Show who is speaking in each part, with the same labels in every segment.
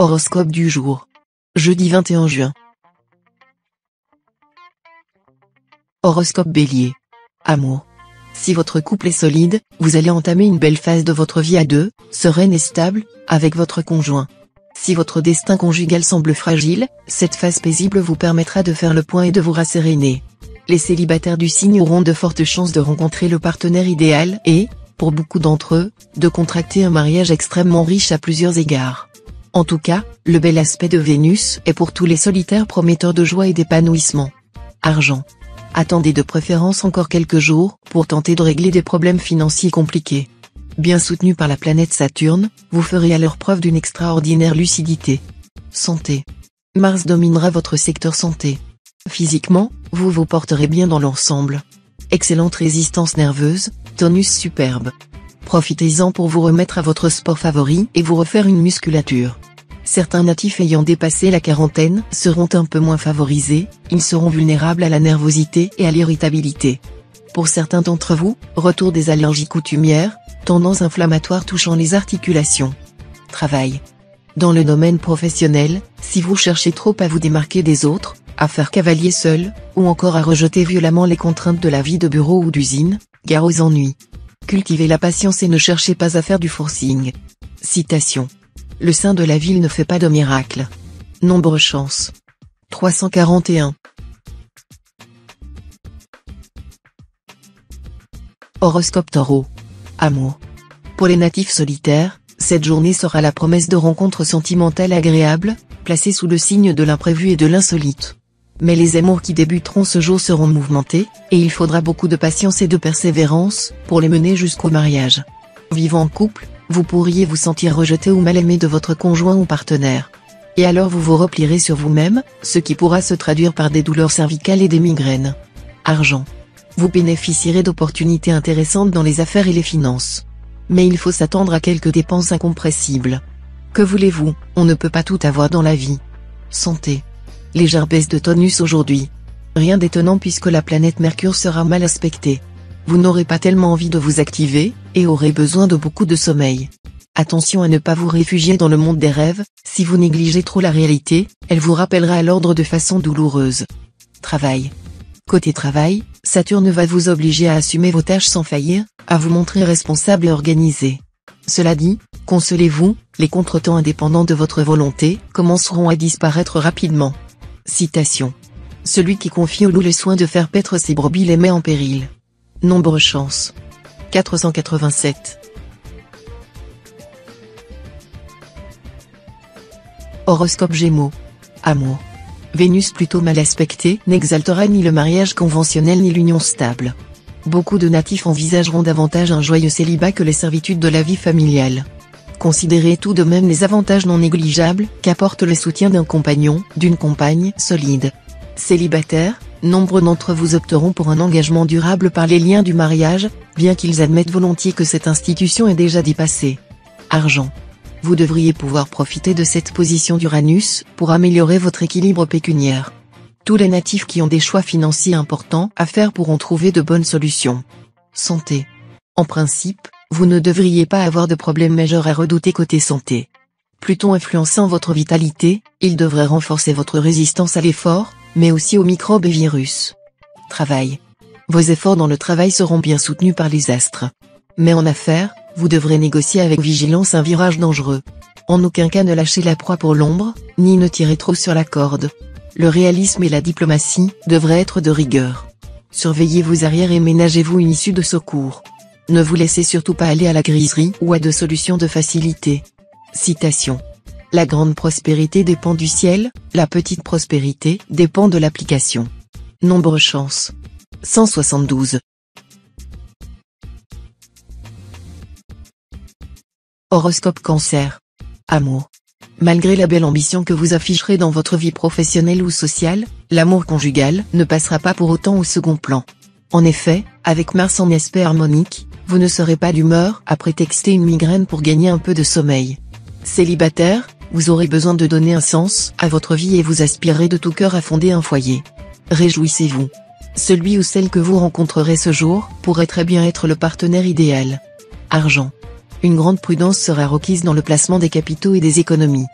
Speaker 1: Horoscope du jour. Jeudi 21 juin. Horoscope Bélier. Amour. Si votre couple est solide, vous allez entamer une belle phase de votre vie à deux, sereine et stable, avec votre conjoint. Si votre destin conjugal semble fragile, cette phase paisible vous permettra de faire le point et de vous rasséréner. Les célibataires du signe auront de fortes chances de rencontrer le partenaire idéal et, pour beaucoup d'entre eux, de contracter un mariage extrêmement riche à plusieurs égards. En tout cas, le bel aspect de Vénus est pour tous les solitaires prometteur de joie et d'épanouissement. Argent. Attendez de préférence encore quelques jours pour tenter de régler des problèmes financiers compliqués. Bien soutenu par la planète Saturne, vous ferez alors preuve d'une extraordinaire lucidité. Santé. Mars dominera votre secteur santé. Physiquement, vous vous porterez bien dans l'ensemble. Excellente résistance nerveuse, tonus superbe. Profitez-en pour vous remettre à votre sport favori et vous refaire une musculature. Certains natifs ayant dépassé la quarantaine seront un peu moins favorisés, ils seront vulnérables à la nervosité et à l'irritabilité. Pour certains d'entre vous, retour des allergies coutumières, tendances inflammatoires touchant les articulations. Travail. Dans le domaine professionnel, si vous cherchez trop à vous démarquer des autres, à faire cavalier seul, ou encore à rejeter violemment les contraintes de la vie de bureau ou d'usine, gare aux ennuis. Cultivez la patience et ne cherchez pas à faire du forcing. Citation. Le saint de la ville ne fait pas de miracle. Nombre chance. 341. Horoscope Taureau. Amour. Pour les natifs solitaires, cette journée sera la promesse de rencontres sentimentales agréables, placées sous le signe de l'imprévu et de l'insolite. Mais les amours qui débuteront ce jour seront mouvementés, et il faudra beaucoup de patience et de persévérance pour les mener jusqu'au mariage. Vivant en couple, vous pourriez vous sentir rejeté ou mal aimé de votre conjoint ou partenaire. Et alors vous vous replierez sur vous-même, ce qui pourra se traduire par des douleurs cervicales et des migraines. Argent. Vous bénéficierez d'opportunités intéressantes dans les affaires et les finances. Mais il faut s'attendre à quelques dépenses incompressibles. Que voulez-vous, on ne peut pas tout avoir dans la vie. Santé. Légère baisse de tonus aujourd'hui. Rien d'étonnant puisque la planète Mercure sera mal aspectée. Vous n'aurez pas tellement envie de vous activer, et aurez besoin de beaucoup de sommeil. Attention à ne pas vous réfugier dans le monde des rêves, si vous négligez trop la réalité, elle vous rappellera à l'ordre de façon douloureuse. Travail. Côté travail, Saturne va vous obliger à assumer vos tâches sans faillir, à vous montrer responsable et organisé. Cela dit, consolez-vous, les contretemps indépendants de votre volonté commenceront à disparaître rapidement. Citation. Celui qui confie au loup le soin de faire paître ses brebis les met en péril. Nombre chance. 487. Horoscope Gémeaux. Amour. Vénus plutôt mal aspectée n'exaltera ni le mariage conventionnel ni l'union stable. Beaucoup de natifs envisageront davantage un joyeux célibat que les servitudes de la vie familiale. Considérez tout de même les avantages non négligeables qu'apporte le soutien d'un compagnon, d'une compagne solide. Célibataires, nombre d'entre vous opteront pour un engagement durable par les liens du mariage, bien qu'ils admettent volontiers que cette institution est déjà dépassée. Argent. Vous devriez pouvoir profiter de cette position d'Uranus pour améliorer votre équilibre pécuniaire. Tous les natifs qui ont des choix financiers importants à faire pourront trouver de bonnes solutions. Santé. En principe, vous ne devriez pas avoir de problème majeur à redouter côté santé. Pluton influençant votre vitalité, il devrait renforcer votre résistance à l'effort, mais aussi aux microbes et virus. Travail. Vos efforts dans le travail seront bien soutenus par les astres. Mais en affaires, vous devrez négocier avec vigilance un virage dangereux. En aucun cas ne lâchez la proie pour l'ombre, ni ne tirez trop sur la corde. Le réalisme et la diplomatie devraient être de rigueur. Surveillez vos arrières et ménagez-vous une issue de secours. Ne vous laissez surtout pas aller à la griserie ou à de solutions de facilité. Citation. La grande prospérité dépend du ciel, la petite prospérité dépend de l'application. Nombre chance. 172. Horoscope Cancer. Amour. Malgré la belle ambition que vous afficherez dans votre vie professionnelle ou sociale, l'amour conjugal ne passera pas pour autant au second plan. En effet, avec Mars en aspect harmonique, vous ne serez pas d'humeur à prétexter une migraine pour gagner un peu de sommeil. Célibataire, vous aurez besoin de donner un sens à votre vie et vous aspirerez de tout cœur à fonder un foyer. Réjouissez-vous. Celui ou celle que vous rencontrerez ce jour pourrait très bien être le partenaire idéal. Argent. Une grande prudence sera requise dans le placement des capitaux et des économies.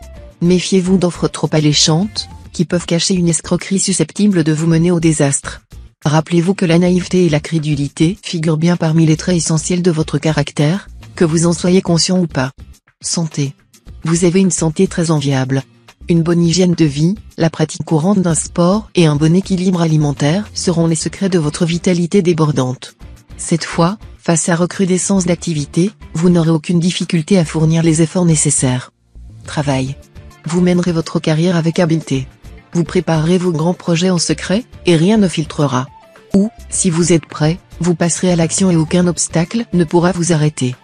Speaker 1: Méfiez-vous d'offres trop alléchantes, qui peuvent cacher une escroquerie susceptible de vous mener au désastre. Rappelez-vous que la naïveté et la crédulité figurent bien parmi les traits essentiels de votre caractère, que vous en soyez conscient ou pas. Santé. Vous avez une santé très enviable. Une bonne hygiène de vie, la pratique courante d'un sport et un bon équilibre alimentaire seront les secrets de votre vitalité débordante. Cette fois, face à recrudescence d'activité, vous n'aurez aucune difficulté à fournir les efforts nécessaires. Travail. Vous mènerez votre carrière avec habileté. Vous préparerez vos grands projets en secret, et rien ne filtrera. Ou, si vous êtes prêt, vous passerez à l'action et aucun obstacle ne pourra vous arrêter.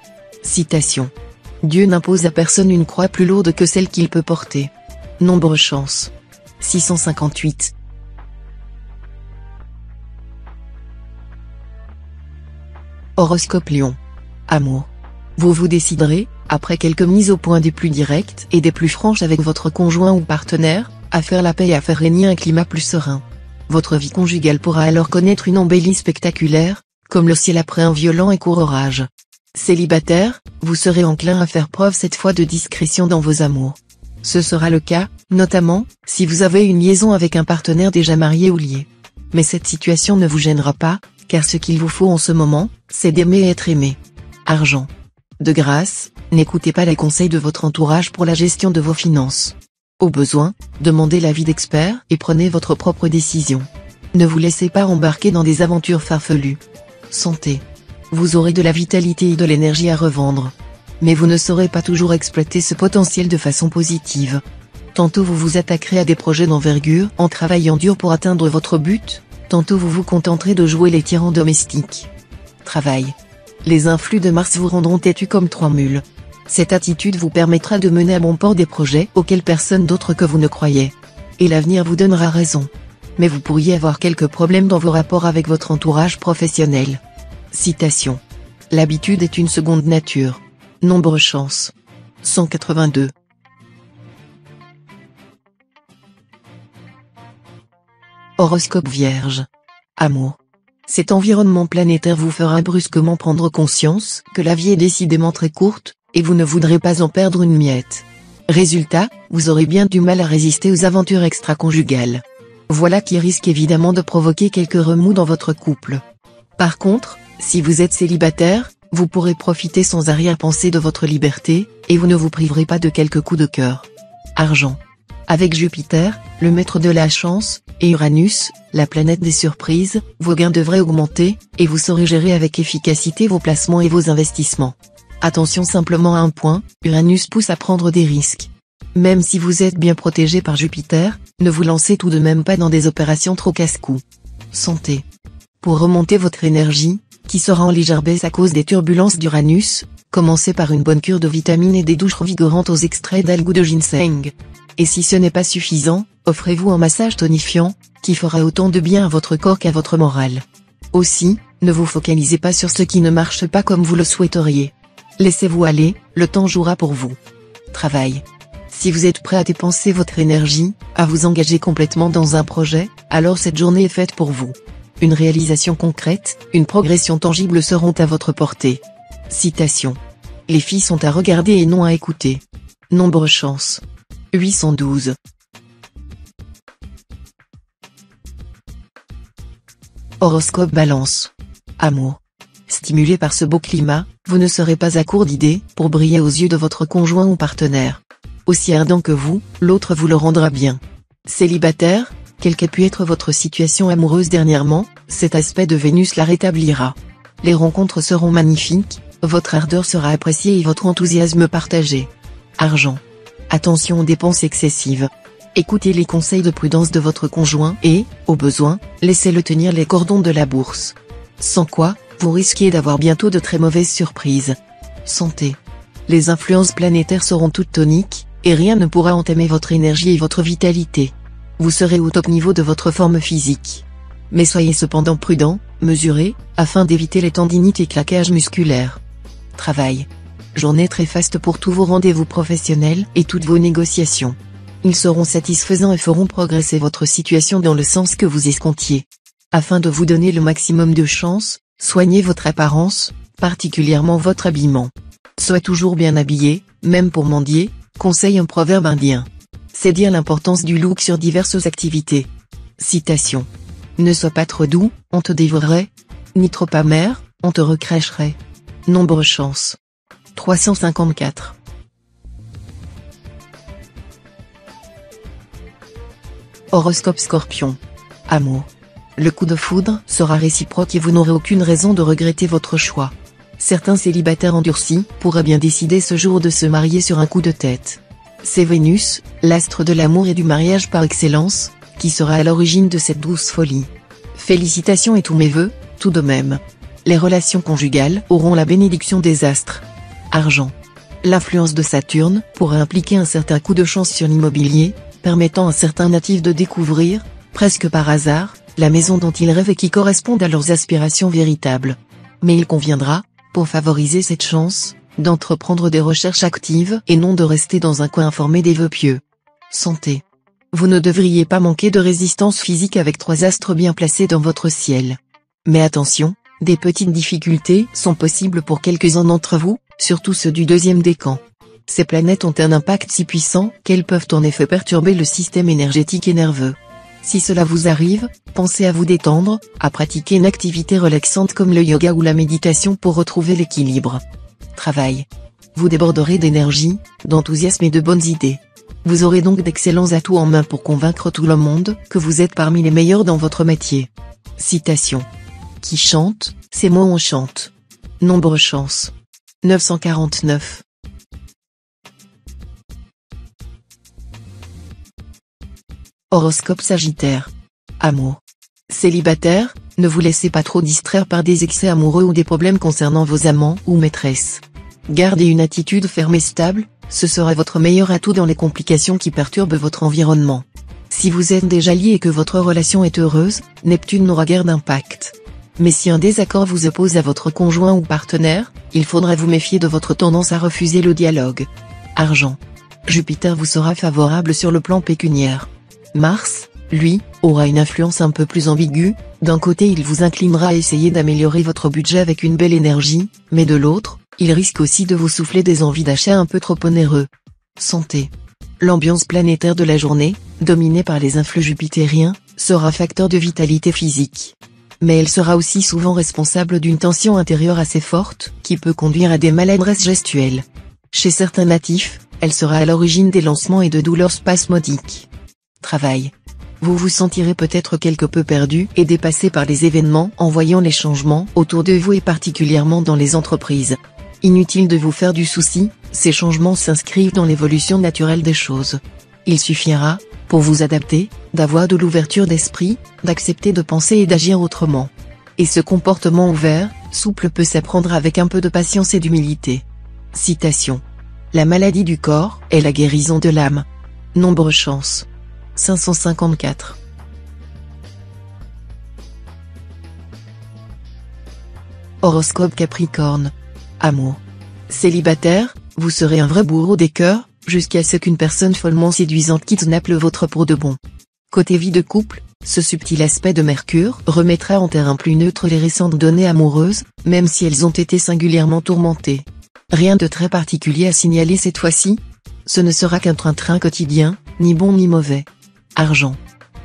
Speaker 1: Citation. Dieu n'impose à personne une croix plus lourde que celle qu'il peut porter. Nombre chance. 658. Horoscope Lion. Amour. Vous vous déciderez, après quelques mises au point des plus directes et des plus franches avec votre conjoint ou partenaire, à faire la paix et à faire régner un climat plus serein. Votre vie conjugale pourra alors connaître une embellie spectaculaire, comme le ciel après un violent et court orage. Célibataire, vous serez enclin à faire preuve cette fois de discrétion dans vos amours. Ce sera le cas, notamment, si vous avez une liaison avec un partenaire déjà marié ou lié. Mais cette situation ne vous gênera pas, car ce qu'il vous faut en ce moment, c'est d'aimer et être aimé. Argent. De grâce, n'écoutez pas les conseils de votre entourage pour la gestion de vos finances. Au besoin, demandez l'avis d'experts et prenez votre propre décision. Ne vous laissez pas embarquer dans des aventures farfelues. Santé. Vous aurez de la vitalité et de l'énergie à revendre. Mais vous ne saurez pas toujours exploiter ce potentiel de façon positive. Tantôt vous vous attaquerez à des projets d'envergure en travaillant dur pour atteindre votre but, tantôt vous vous contenterez de jouer les tyrans domestiques. Travail. Les influx de Mars vous rendront têtus comme 3 mules. Cette attitude vous permettra de mener à bon port des projets auxquels personne d'autre que vous ne croyait. Et l'avenir vous donnera raison. Mais vous pourriez avoir quelques problèmes dans vos rapports avec votre entourage professionnel. Citation. L'habitude est une seconde nature. Nombre chance. 182. Horoscope Vierge. Amour. Cet environnement planétaire vous fera brusquement prendre conscience que la vie est décidément très courte, et vous ne voudrez pas en perdre une miette. Résultat, vous aurez bien du mal à résister aux aventures extra-conjugales. Voilà qui risque évidemment de provoquer quelques remous dans votre couple. Par contre, si vous êtes célibataire, vous pourrez profiter sans arrière-pensée de votre liberté, et vous ne vous priverez pas de quelques coups de cœur. Argent. Avec Jupiter, le maître de la chance, et Uranus, la planète des surprises, vos gains devraient augmenter, et vous saurez gérer avec efficacité vos placements et vos investissements. Attention simplement à un point, Uranus pousse à prendre des risques. Même si vous êtes bien protégé par Jupiter, ne vous lancez tout de même pas dans des opérations trop casse-cou. Santé. Pour remonter votre énergie, qui sera en légère baisse à cause des turbulences d'Uranus, commencez par une bonne cure de vitamines et des douches revigorantes aux extraits d'algues ou de ginseng. Et si ce n'est pas suffisant, offrez-vous un massage tonifiant, qui fera autant de bien à votre corps qu'à votre morale. Aussi, ne vous focalisez pas sur ce qui ne marche pas comme vous le souhaiteriez. Laissez-vous aller, le temps jouera pour vous. Travail. Si vous êtes prêt à dépenser votre énergie, à vous engager complètement dans un projet, alors cette journée est faite pour vous. Une réalisation concrète, une progression tangible seront à votre portée. Citation. Les filles sont à regarder et non à écouter. Nombre chance. 812. Horoscope Balance. Amour. Stimulé par ce beau climat, vous ne serez pas à court d'idées pour briller aux yeux de votre conjoint ou partenaire. Aussi ardent que vous, l'autre vous le rendra bien. Célibataire, quelle qu'ait pu être votre situation amoureuse dernièrement, cet aspect de Vénus la rétablira. Les rencontres seront magnifiques, votre ardeur sera appréciée et votre enthousiasme partagé. Argent. Attention aux dépenses excessives. Écoutez les conseils de prudence de votre conjoint et, au besoin, laissez-le tenir les cordons de la bourse. Sans quoi, vous risquez d'avoir bientôt de très mauvaises surprises. Santé. Les influences planétaires seront toutes toniques, et rien ne pourra entamer votre énergie et votre vitalité. Vous serez au top niveau de votre forme physique. Mais soyez cependant prudent, mesuré, afin d'éviter les tendinites et claquages musculaires. Travail. Journée très faste pour tous vos rendez-vous professionnels et toutes vos négociations. Ils seront satisfaisants et feront progresser votre situation dans le sens que vous escomptiez. Afin de vous donner le maximum de chance, soignez votre apparence, particulièrement votre habillement. Soyez toujours bien habillé, même pour mendier, conseille un proverbe indien. C'est dire l'importance du look sur diverses activités. Citation. Ne sois pas trop doux, on te dévorerait. Ni trop amer, on te recracherait. Nombre chance. 354. Horoscope Scorpion. Amour. Le coup de foudre sera réciproque et vous n'aurez aucune raison de regretter votre choix. Certains célibataires endurcis pourraient bien décider ce jour de se marier sur un coup de tête. C'est Vénus, l'astre de l'amour et du mariage par excellence, qui sera à l'origine de cette douce folie. Félicitations et tous mes vœux, tout de même. Les relations conjugales auront la bénédiction des astres. Argent. L'influence de Saturne pourrait impliquer un certain coup de chance sur l'immobilier, permettant à certains natifs de découvrir, presque par hasard, la maison dont ils rêvent et qui correspondent à leurs aspirations véritables. Mais il conviendra, pour favoriser cette chance, d'entreprendre des recherches actives et non de rester dans un coin informé des vœux pieux. Santé. Vous ne devriez pas manquer de résistance physique avec 3 astres bien placés dans votre ciel. Mais attention, des petites difficultés sont possibles pour quelques-uns d'entre vous, surtout ceux du deuxième décan. Ces planètes ont un impact si puissant qu'elles peuvent en effet perturber le système énergétique et nerveux. Si cela vous arrive, pensez à vous détendre, à pratiquer une activité relaxante comme le yoga ou la méditation pour retrouver l'équilibre. Travail. Vous déborderez d'énergie, d'enthousiasme et de bonnes idées. Vous aurez donc d'excellents atouts en main pour convaincre tout le monde que vous êtes parmi les meilleurs dans votre métier. Citation. Qui chante, c'est moi on chante. Nombre chance. 949. Horoscope Sagittaire. Amour. Célibataire, ne vous laissez pas trop distraire par des excès amoureux ou des problèmes concernant vos amants ou maîtresses. Gardez une attitude ferme et stable, ce sera votre meilleur atout dans les complications qui perturbent votre environnement. Si vous êtes déjà lié et que votre relation est heureuse, Neptune n'aura guère d'impact. Mais si un désaccord vous oppose à votre conjoint ou partenaire, il faudra vous méfier de votre tendance à refuser le dialogue. Argent. Jupiter vous sera favorable sur le plan pécuniaire. Mars, lui, aura une influence un peu plus ambiguë. D'un côté il vous inclinera à essayer d'améliorer votre budget avec une belle énergie, mais de l'autre, il risque aussi de vous souffler des envies d'achat un peu trop onéreux. Santé. L'ambiance planétaire de la journée, dominée par les influx jupitériens, sera facteur de vitalité physique. Mais elle sera aussi souvent responsable d'une tension intérieure assez forte, qui peut conduire à des maladresses gestuelles. Chez certains natifs, elle sera à l'origine des lancements et de douleurs spasmodiques. Travail. Vous vous sentirez peut-être quelque peu perdu et dépassé par les événements en voyant les changements autour de vous et particulièrement dans les entreprises. Inutile de vous faire du souci, ces changements s'inscrivent dans l'évolution naturelle des choses. Il suffira, pour vous adapter, d'avoir de l'ouverture d'esprit, d'accepter de penser et d'agir autrement. Et ce comportement ouvert, souple peut s'apprendre avec un peu de patience et d'humilité. Citation. La maladie du corps est la guérison de l'âme. Nombre chance. 554. Horoscope Capricorne. Amour. Célibataire, vous serez un vrai bourreau des cœurs, jusqu'à ce qu'une personne follement séduisante kidnappe le vôtre pour de bon. Côté vie de couple, ce subtil aspect de Mercure remettra en terrain plus neutre les récentes données amoureuses, même si elles ont été singulièrement tourmentées. Rien de très particulier à signaler cette fois-ci. Ce ne sera qu'un train-train quotidien, ni bon ni mauvais. Argent.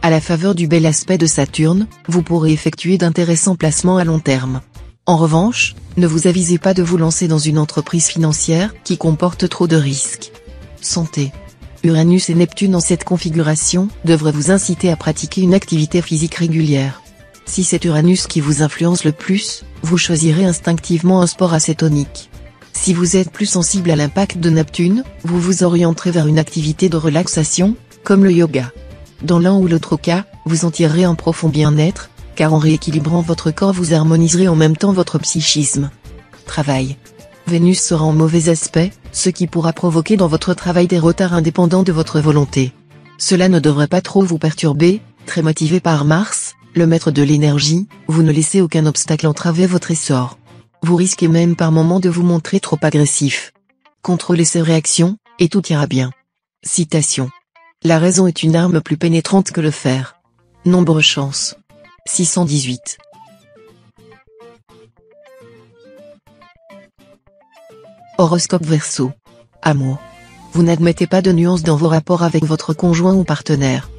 Speaker 1: À la faveur du bel aspect de Saturne, vous pourrez effectuer d'intéressants placements à long terme. En revanche, ne vous avisez pas de vous lancer dans une entreprise financière qui comporte trop de risques. Santé. Uranus et Neptune en cette configuration devraient vous inciter à pratiquer une activité physique régulière. Si c'est Uranus qui vous influence le plus, vous choisirez instinctivement un sport assez tonique. Si vous êtes plus sensible à l'impact de Neptune, vous vous orienterez vers une activité de relaxation, comme le yoga. Dans l'un ou l'autre cas, vous en tirerez un profond bien-être, car en rééquilibrant votre corps vous harmoniserez en même temps votre psychisme. Travail. Vénus sera en mauvais aspect, ce qui pourra provoquer dans votre travail des retards indépendants de votre volonté. Cela ne devrait pas trop vous perturber, très motivé par Mars, le maître de l'énergie, vous ne laissez aucun obstacle entraver votre essor. Vous risquez même par moments de vous montrer trop agressif. Contrôlez ces réactions, et tout ira bien. Citation. La raison est une arme plus pénétrante que le fer. Nombre chance. 618. Horoscope Verseau. Amour. Vous n'admettez pas de nuances dans vos rapports avec votre conjoint ou partenaire.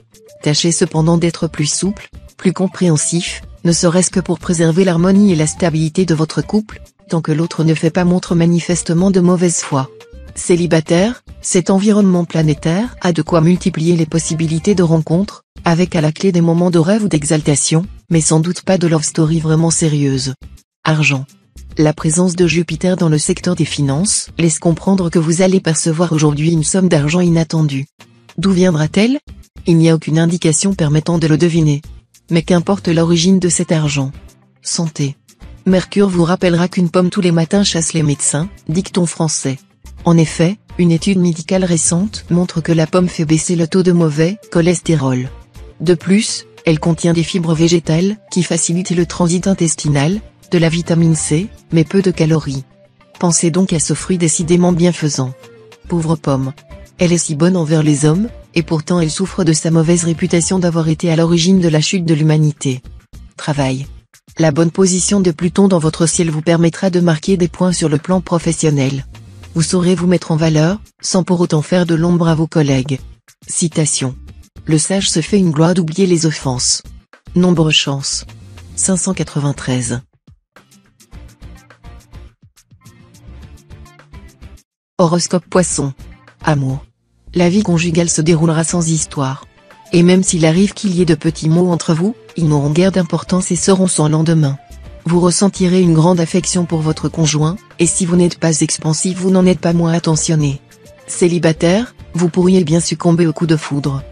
Speaker 1: Tâchez cependant d'être plus souple, plus compréhensif, ne serait-ce que pour préserver l'harmonie et la stabilité de votre couple, tant que l'autre ne fait pas montre manifestement de mauvaise foi. Célibataire, cet environnement planétaire a de quoi multiplier les possibilités de rencontres, avec à la clé des moments de rêve ou d'exaltation, mais sans doute pas de love story vraiment sérieuse. Argent. La présence de Jupiter dans le secteur des finances laisse comprendre que vous allez percevoir aujourd'hui une somme d'argent inattendue. D'où viendra-t-elle? Il n'y a aucune indication permettant de le deviner. Mais qu'importe l'origine de cet argent. Santé. Mercure vous rappellera qu'une pomme tous les matins chasse les médecins, dicton français. En effet, une étude médicale récente montre que la pomme fait baisser le taux de mauvais cholestérol. De plus, elle contient des fibres végétales qui facilitent le transit intestinal, de la vitamine C, mais peu de calories. Pensez donc à ce fruit décidément bienfaisant. Pauvre pomme. Elle est si bonne envers les hommes, et pourtant elle souffre de sa mauvaise réputation d'avoir été à l'origine de la chute de l'humanité. Travail. La bonne position de Pluton dans votre ciel vous permettra de marquer des points sur le plan professionnel. Vous saurez vous mettre en valeur, sans pour autant faire de l'ombre à vos collègues. Citation. Le sage se fait une gloire d'oublier les offenses. Nombre chance. 593. Horoscope Poisson. Amour. La vie conjugale se déroulera sans histoire. Et même s'il arrive qu'il y ait de petits mots entre vous, ils n'auront guère d'importance et seront sans lendemain. Vous ressentirez une grande affection pour votre conjoint, et si vous n'êtes pas expansif vous n'en êtes pas moins attentionné. Célibataire, vous pourriez bien succomber au coup de foudre.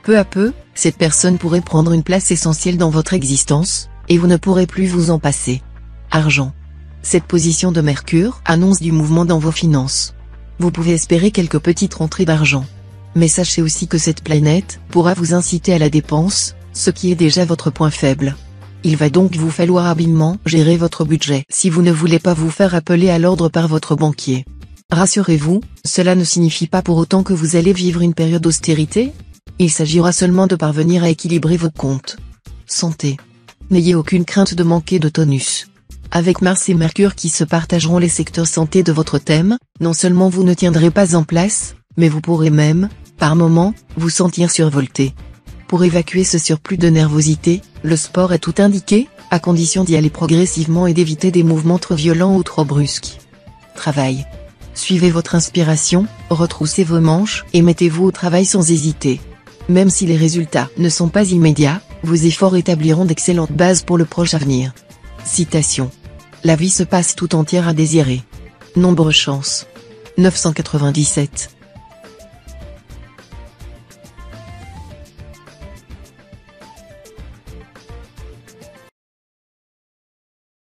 Speaker 1: Peu à peu, cette personne pourrait prendre une place essentielle dans votre existence, et vous ne pourrez plus vous en passer. Argent. Cette position de Mercure annonce du mouvement dans vos finances. Vous pouvez espérer quelques petites rentrées d'argent. Mais sachez aussi que cette planète pourra vous inciter à la dépense, ce qui est déjà votre point faible. Il va donc vous falloir habilement gérer votre budget si vous ne voulez pas vous faire appeler à l'ordre par votre banquier. Rassurez-vous, cela ne signifie pas pour autant que vous allez vivre une période d'austérité. Il s'agira seulement de parvenir à équilibrer vos comptes. Santé. N'ayez aucune crainte de manquer de tonus. Avec Mars et Mercure qui se partageront les secteurs santé de votre thème, non seulement vous ne tiendrez pas en place, mais vous pourrez même, par moments, vous sentir survolté. Pour évacuer ce surplus de nervosité, le sport est tout indiqué, à condition d'y aller progressivement et d'éviter des mouvements trop violents ou trop brusques. Travail. Suivez votre inspiration, retroussez vos manches et mettez-vous au travail sans hésiter. Même si les résultats ne sont pas immédiats, vos efforts établiront d'excellentes bases pour le proche avenir. Citation. La vie se passe tout entière à désirer. Nombre chance. 997.